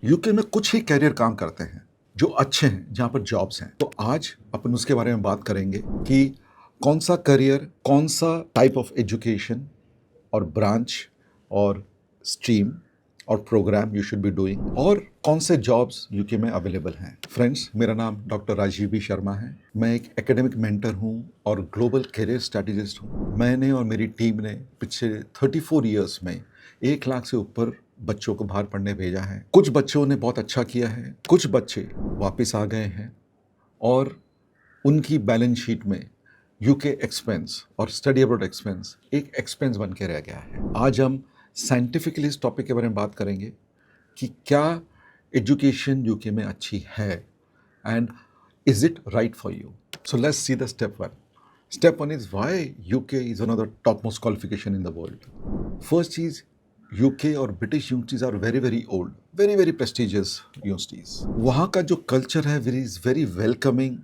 UK में कुछ ही career काम करते हैं जो अच्छे हैं, जहाँ पर जॉब्स हैं। तो आज अपन उसके बारे में बात करेंगे कि कौन सा करियर, कौन सा टाइप ऑफ एजुकेशन और ब्रांच और स्ट्रीम और program you should be doing और कौन से जॉब्स यूके में अवेलेबल हैं। फ्रेंड्स, मेरा नाम डॉक्टर राजीव बी शर्मा है। मैं एक एकेडमिक मेंटर हूँ और ग्लोबल करियर स्ट्रैटेजिस्ट हूँ। मैंने और मेरी टीम ने पिछले 34 ईयर्स में 1 लाख से ऊपर बच्चों को बाहर पढ़ने भेजा है। कुछ बच्चों ने बहुत अच्छा किया है, कुछ बच्चे वापस आ गए हैं और उनकी बैलेंस शीट में यूके एक्सपेंस और स्टडी अब्रॉड एक्सपेंस एक एक्सपेंस बन के रह गया है। आज हम साइंटिफिकली इस टॉपिक के बारे में बात करेंगे कि क्या एजुकेशन यूके में अच्छी है and is it right for you. So let's see the step one. Step one is why UK is one of the topmost qualification in the world. First is UK और British universities are very very old, very very prestigious universities. वहाँ का जो culture है is very welcoming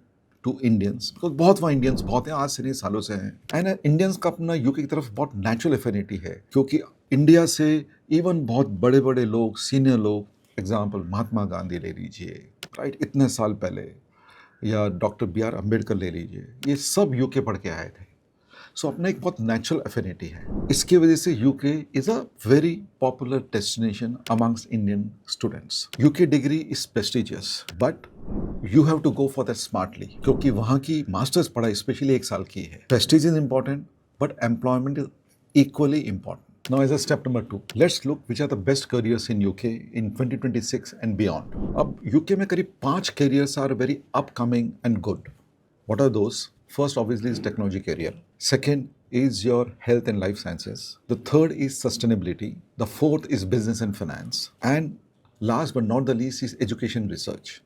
to Indians, because बहुत वहाँ Indians बहुत हैं, आज से नहीं सालों से हैं। एंड इंडियंस का अपना यूके की तरफ बहुत नेचुरल एफिनिटी है, क्योंकि इंडिया से इवन बहुत बड़े बड़े लोग, सीनियर लोग, एग्जाम्पल महात्मा गांधी ले लीजिए, राइट, इतने साल पहले, या डॉक्टर BR अम्बेडकर ले लीजिए, ये सब यूके पढ़ के आए थे। सो अपना एक बहुत नेचुरल एफिनिटी है। इसकी वजह से UK is a very popular destination amongst Indian students. UK degree is prestigious but you have to go for that smartly, क्योंकि वहाँ की मास्टर्स पढ़ाई स्पेशली 1 साल की है। Prestige is important but employment is equally important. Now as a step number 2, let's look which are the best careers in UK in 2026 and beyond. अब UK में करीब 5 careers are very upcoming and good. What are those? First obviously is technology career. Second is your health and life sciences. The third is sustainability. The fourth is business and finance. And last but not the least is education research.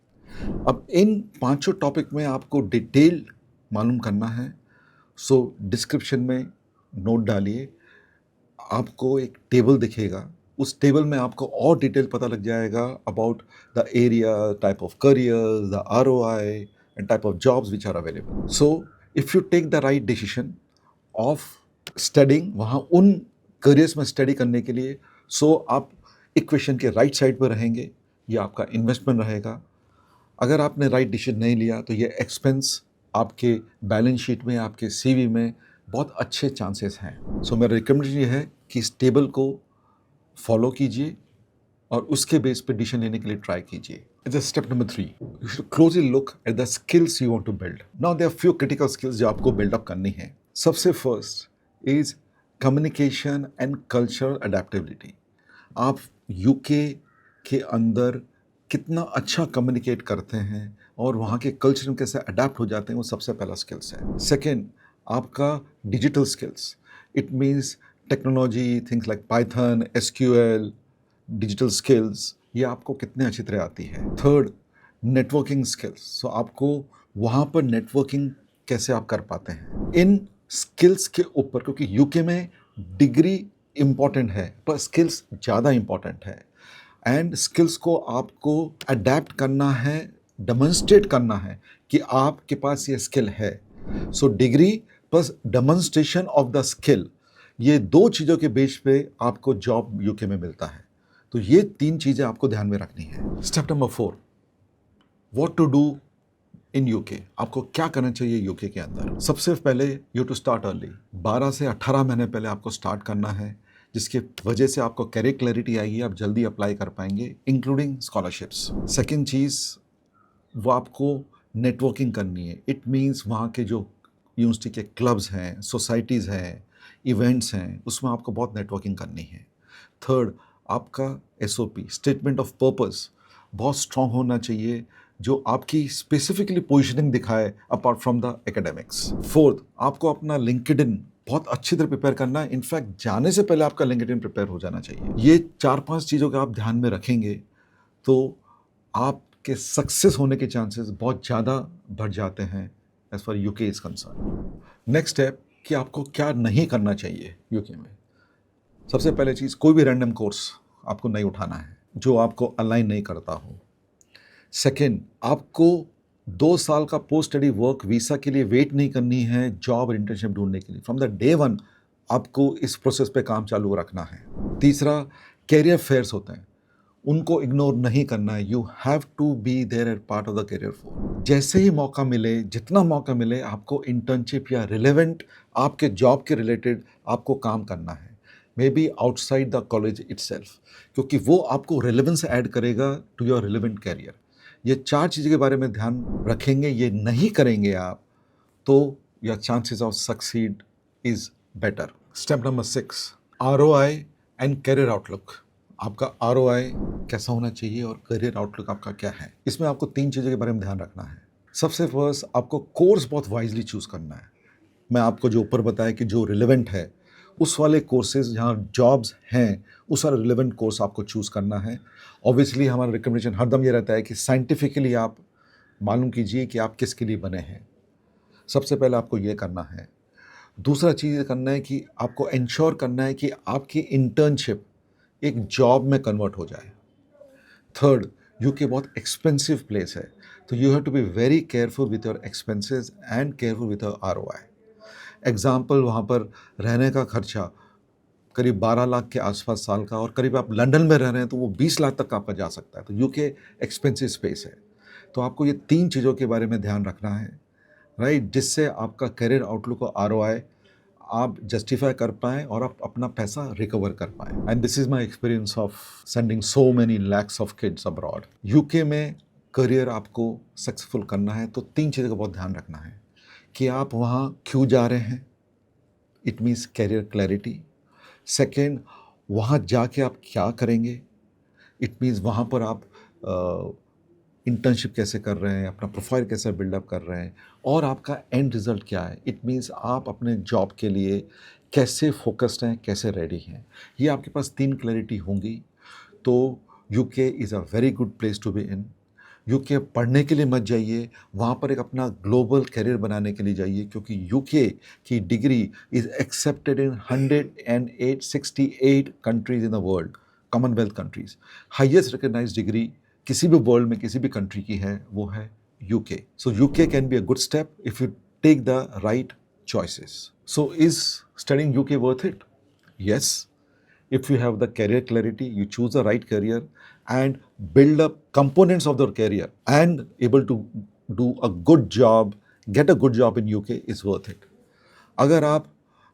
अब इन 5 topic में आपको detail मालूम करना है, सो description में note डालिए। आपको एक टेबल दिखेगा, उस टेबल में आपको और डिटेल पता लग जाएगा about the area, type of career, the ROI and type of jobs which are available. So if you take the right decision of studying वहाँ उन करियर्स में स्टडी करने के लिए, सो आप इक्वेशन के राइट साइड पर रहेंगे, ये आपका इन्वेस्टमेंट रहेगा। अगर आपने राइट डिसीजन नहीं लिया तो ये एक्सपेंस आपके बैलेंस शीट में, आपके CV में बहुत अच्छे चांसेस हैं। सो मेरा रिकमेंडेशन ये है कि इस टेबल को फॉलो कीजिए और उसके बेस पे डिसीजन लेने के लिए ट्राई कीजिए. Step number 3, you should closely look at the skills you want to build. Now there are few critical skills जो आपको बिल्डअप करनी है. सबसे first is communication and cultural adaptability. आप यूके के अंदर कितना अच्छा कम्युनिकेट करते हैं और वहाँ के कल्चर में कैसे अडेप्ट हो जाते हैं, वो सबसे पहला स्किल्स है. सेकेंड, आपका digital skills. It means technology, things like Python, SQL, digital skills, ये आपको कितने अच्छी तरह आती है. Third, networking skills. सो आपको वहाँ पर नेटवर्किंग कैसे आप कर पाते हैं. इन स्किल्स के ऊपर, क्योंकि यूके में डिग्री इम्पॉर्टेंट है पर स्किल्स ज़्यादा इम्पॉर्टेंट है, एंड स्किल्स को आपको अडेप्ट करना है, डेमोन्स्ट्रेट करना है कि आपके पास ये स्किल है. So degree plus demonstration of the skill, ये 2 चीज़ों के बेस पे आपको जॉब यूके में मिलता है. तो ये 3 चीज़ें आपको ध्यान में रखनी है. Step number 4, what to do in UK. आपको क्या करना चाहिए यूके के अंदर. सबसे पहले यू टू स्टार्ट अर्ली. 12 से 18 महीने पहले आपको स्टार्ट करना है, जिसके वजह से आपको कैरियर क्लैरिटी आएगी, आप जल्दी अप्लाई कर पाएंगे, इंक्लूडिंग स्कॉलरशिप्स. सेकेंड चीज़, वो आपको नेटवर्किंग करनी है. इट मीन्स वहाँ के जो यूनिवर्सिटी के क्लब्स हैं, सोसाइटीज़ हैं, इवेंट्स हैं, उसमें आपको बहुत नेटवर्किंग करनी है. थर्ड, आपका SOP, स्टेटमेंट ऑफ पर्पस, बहुत स्ट्रॉन्ग होना चाहिए, जो आपकी स्पेसिफिकली पोजिशनिंग दिखाए apart from the academics. Fourth, आपको अपना लिंक्डइन बहुत अच्छी तरह प्रिपेयर करना है. इनफैक्ट जाने से पहले आपका लिंक्डइन प्रिपेयर हो जाना चाहिए. ये 4-5 चीज़ों का आप ध्यान में रखेंगे तो आपके सक्सेस होने के चांसेस बहुत ज़्यादा बढ़ जाते हैं as for UK is concern. Next step, कि आपको क्या नहीं करना चाहिए यूके में. सबसे पहले चीज़, कोई भी रैंडम कोर्स आपको नहीं उठाना है जो आपको अलाइन नहीं करता हो. सेकेंड, आपको 2 साल का पोस्ट स्टडी वर्क वीसा के लिए वेट नहीं करनी है जॉब और इंटर्नशिप ढूंढने के लिए. फ्रॉम द डे 1 आपको इस प्रोसेस पे काम चालू रखना है. तीसरा, कैरियर फेयर्स होते हैं, उनको इग्नोर नहीं करना है. You have to be there at part of the career for. जैसे ही मौका मिले, जितना मौका मिले, आपको इंटर्नशिप या रिलेवेंट आपके जॉब के रिलेटेड आपको काम करना है, may be outside the college itself, क्योंकि वो आपको रिलेवेंस ऐड करेगा टू योर रिलेवेंट कैरियर. ये 4 चीज़ों के बारे में ध्यान रखेंगे, ये नहीं करेंगे आप, तो your chances of succeed is better. Step number 6, ROI and career outlook. आपका ROI कैसा होना चाहिए और करियर आउटलुक आपका क्या है. इसमें आपको 3 चीज़ों के बारे में ध्यान रखना है. सबसे फर्स्ट, आपको कोर्स बहुत वाइजली चूज करना है. मैं आपको जो ऊपर बताया कि जो रिलेवेंट है, उस वाले कोर्सेज जहाँ जॉब्स हैं, उस वाला रिलेवेंट कोर्स आपको चूज़ करना है. ऑब्वियसली हमारा रिकमेंडेशन हरदम ये रहता है कि साइंटिफिकली आप मालूम कीजिए कि आप किसके लिए बने हैं. सबसे पहले आपको ये करना है. दूसरा चीज़ करना है कि आपको इंश्योर करना है कि आपकी इंटर्नशिप एक जॉब में कन्वर्ट हो जाए. थर्ड, यूके बहुत एक्सपेंसिव प्लेस है, तो you have to be very careful with your expenses and careful with your ROI. Example, वहाँ पर रहने का खर्चा करीब 12 लाख के आसपास साल का, और करीब आप लंदन में रह रहे हैं तो वो 20 लाख तक आपका जा सकता है. तो यूके एक्सपेंसिव स्पेस है. तो आपको ये 3 चीज़ों के बारे में ध्यान रखना है, राइट, जिससे आपका करियर आउटलुक और ROI आप जस्टिफाई कर पाएँ और आप अपना पैसा रिकवर कर पाएँ. And this is my experience of sending so many lakhs of kids abroad. UK में करियर आपको सक्सेसफुल करना है तो 3 चीज़ों का बहुत ध्यान रखना है कि आप वहाँ क्यों जा रहे हैं. It means career clarity. Second, वहाँ जाके आप क्या करेंगे. इट मीन्स वहाँ पर आप इंटर्नशिप कैसे कर रहे हैं, अपना प्रोफाइल कैसे बिल्डअप कर रहे हैं, और आपका एंड रिजल्ट क्या है. इट मीन्स आप अपने जॉब के लिए कैसे फोकस्ड हैं, कैसे रेडी हैं. ये आपके पास 3 क्लैरिटी होंगी तो UK is a very good place to be in. UK पढ़ने के लिए मत जाइए, वहाँ पर एक अपना ग्लोबल करियर बनाने के लिए जाइए, क्योंकि यूके की degree is accepted in 168 countries in the world, commonwealth countries. Highest recognized degree किसी भी वर्ल्ड में किसी भी कंट्री की है, वो है UK. So UK can be a good step if you take the right choices. So is studying UK worth it? Yes. If you have the career clarity, you choose the right career and build up components of the career and able to do a good job, get a good job in UK is worth it. अगर आप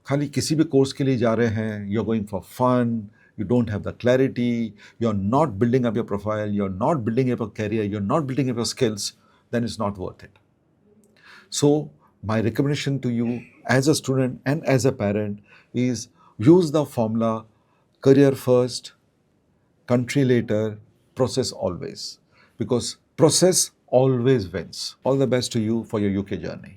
खाली किसी भी course के लिए जा रहे हैं, you're going for fun, you don't have the clarity, you're not building up your profile, you're not building up your career, you're not building up your skills, then it's not worth it. So my recommendation to you as a student and as a parent is use the formula career first, country later, process always, because process always wins. All the best to you for your UK journey.